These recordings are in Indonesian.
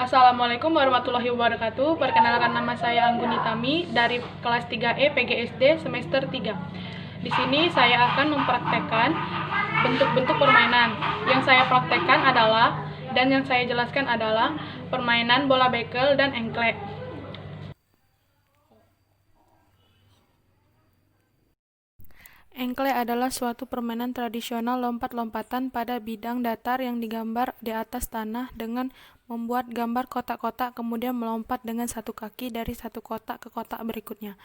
Assalamualaikum warahmatullahi wabarakatuh. Perkenalkan, nama saya Anggun Tami dari kelas 3E PGSD semester 3. Di sini saya akan mempraktekkan bentuk-bentuk permainan. Yang saya praktekkan adalah dan yang saya jelaskan adalah permainan bola bekel dan engklek. Engklek adalah suatu permainan tradisional lompat-lompatan pada bidang datar yang digambar di atas tanah dengan membuat gambar kotak-kotak kemudian melompat dengan satu kaki dari satu kotak ke kotak berikutnya.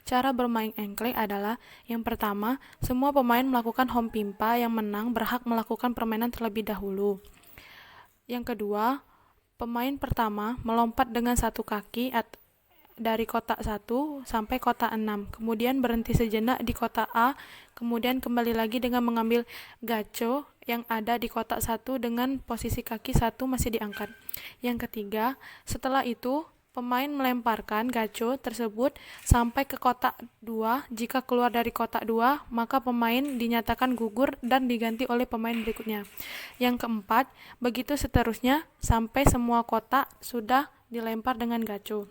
Cara bermain engklek adalah yang pertama, semua pemain melakukan home pimpa, yang menang berhak melakukan permainan terlebih dahulu. Yang kedua, pemain pertama melompat dengan satu kaki dari kotak 1 sampai kotak 6, kemudian berhenti sejenak di kotak A, kemudian kembali lagi dengan mengambil gaco yang ada di kotak 1 dengan posisi kaki 1 masih diangkat. Yang ketiga, setelah itu pemain melemparkan gaco tersebut sampai ke kotak 2. Jika keluar dari kotak 2, maka pemain dinyatakan gugur dan diganti oleh pemain berikutnya. Yang keempat, begitu seterusnya sampai semua kotak sudah dilempar dengan gaco.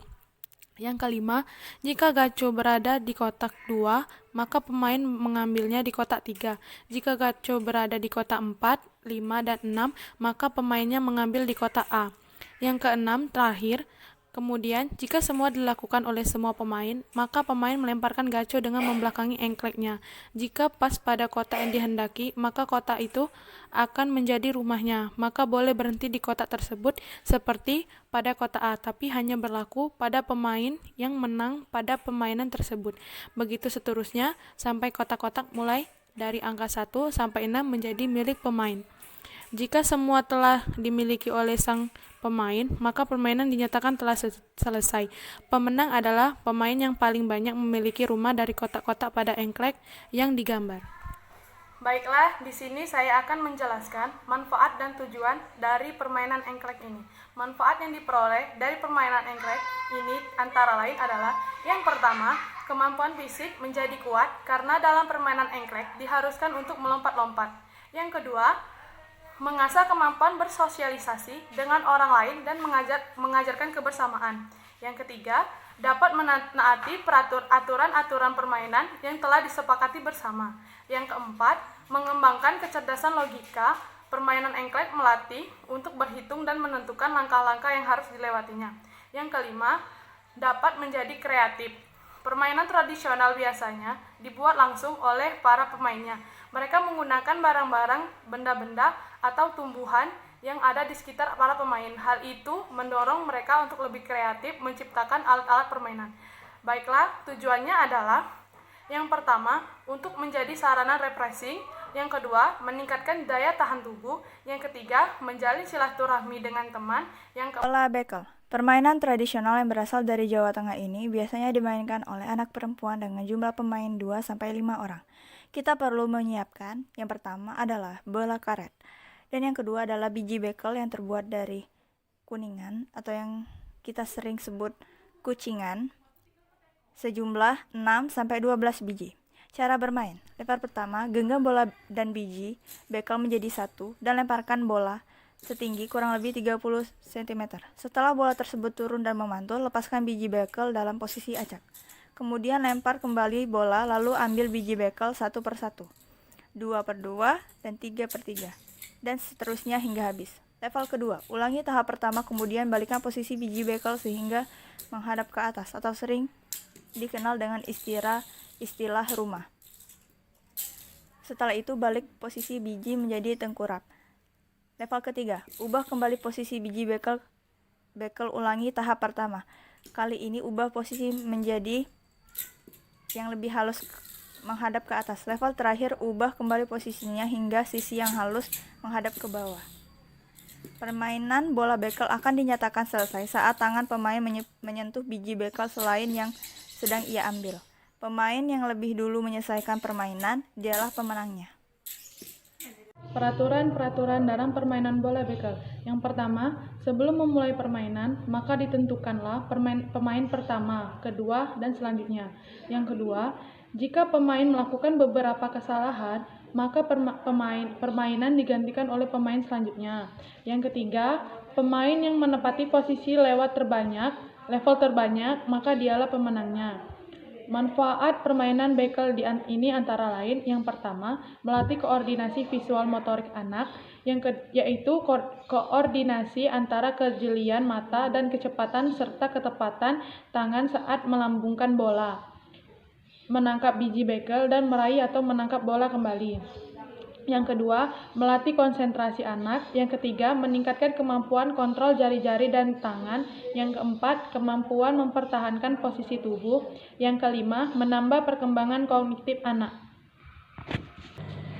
Yang kelima, jika gaco berada di kotak 2, maka pemain mengambilnya di kotak 3. Jika gaco berada di kotak 4, 5, dan 6, maka pemainnya mengambil di kotak A. Yang keenam, terakhir, kemudian jika semua dilakukan oleh semua pemain, maka pemain melemparkan gaco dengan membelakangi engkleknya. Jika pas pada kotak yang dihendaki, maka kotak itu akan menjadi rumahnya, maka boleh berhenti di kotak tersebut seperti pada kotak A, tapi hanya berlaku pada pemain yang menang pada permainan tersebut. Begitu seterusnya sampai kotak-kotak mulai dari angka 1 sampai 6 menjadi milik pemain. Jika semua telah dimiliki oleh sang pemain, maka permainan dinyatakan telah selesai. Pemenang adalah pemain yang paling banyak memiliki rumah dari kotak-kotak pada engklek yang digambar. Baiklah, di sini saya akan menjelaskan manfaat dan tujuan dari permainan engklek ini. Manfaat yang diperoleh dari permainan engklek ini antara lain adalah: yang pertama, kemampuan fisik menjadi kuat karena dalam permainan engklek diharuskan untuk melompat-lompat. Yang kedua, mengasah kemampuan bersosialisasi dengan orang lain dan mengajarkan kebersamaan. Yang ketiga, dapat menaati aturan-aturan permainan yang telah disepakati bersama. Yang keempat, mengembangkan kecerdasan logika. Permainan engklek melatih untuk berhitung dan menentukan langkah-langkah yang harus dilewatinya. Yang kelima, dapat menjadi kreatif. Permainan tradisional biasanya dibuat langsung oleh para pemainnya. Mereka menggunakan barang-barang, benda-benda, atau tumbuhan yang ada di sekitar para pemain. Hal itu mendorong mereka untuk lebih kreatif menciptakan alat-alat permainan. Baiklah, tujuannya adalah: yang pertama, untuk menjadi sarana refreshing. Yang kedua, meningkatkan daya tahan tubuh. Yang ketiga, menjalin silaturahmi dengan teman. Bola bekel. Permainan tradisional yang berasal dari Jawa Tengah ini biasanya dimainkan oleh anak perempuan dengan jumlah pemain 2-5 orang. Kita perlu menyiapkan, yang pertama adalah bola karet, dan yang kedua adalah biji bekel yang terbuat dari kuningan atau yang kita sering sebut kucingan, sejumlah 6-12 biji. Cara bermain: lempar pertama, genggam bola dan biji bekel menjadi satu dan lemparkan bola setinggi kurang lebih 30 cm. Setelah bola tersebut turun dan memantul, lepaskan biji bekel dalam posisi acak. Kemudian lempar kembali bola, lalu ambil biji bekel satu per satu, 2/2, dan 3/3, dan seterusnya hingga habis. Level kedua, ulangi tahap pertama, kemudian balikkan posisi biji bekel sehingga menghadap ke atas, atau sering dikenal dengan istilah rumah. Setelah itu balik posisi biji menjadi tengkurap. Level ketiga, ubah kembali posisi biji bekel, ulangi tahap pertama. Kali ini ubah posisi menjadi yang lebih halus menghadap ke atas. Level terakhir, ubah kembali posisinya hingga sisi yang halus menghadap ke bawah. Permainan bola bekel akan dinyatakan selesai saat tangan pemain menyentuh biji bekel selain yang sedang ia ambil. Pemain yang lebih dulu menyelesaikan permainan dialah pemenangnya. Peraturan-peraturan dalam permainan bola bekel. Yang pertama, sebelum memulai permainan, maka ditentukanlah pemain pertama, kedua, dan selanjutnya. Yang kedua, jika pemain melakukan beberapa kesalahan, maka permainan digantikan oleh pemain selanjutnya. Yang ketiga, pemain yang menempati posisi level terbanyak, maka dialah pemenangnya. Manfaat permainan bekel ini antara lain, yang pertama, melatih koordinasi visual motorik anak, yaitu koordinasi antara kejelian mata dan kecepatan serta ketepatan tangan saat melambungkan bola, menangkap biji bekel, dan meraih atau menangkap bola kembali. Yang kedua, melatih konsentrasi anak. Yang ketiga, meningkatkan kemampuan kontrol jari-jari dan tangan. Yang keempat, kemampuan mempertahankan posisi tubuh. Yang kelima, menambah perkembangan kognitif anak.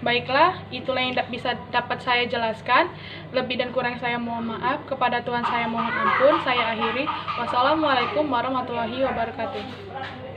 Baiklah, itulah yang dapat saya jelaskan. Lebih dan kurang saya mohon maaf. Kepada Tuhan saya mohon ampun. Saya akhiri. Wassalamualaikum warahmatullahi wabarakatuh.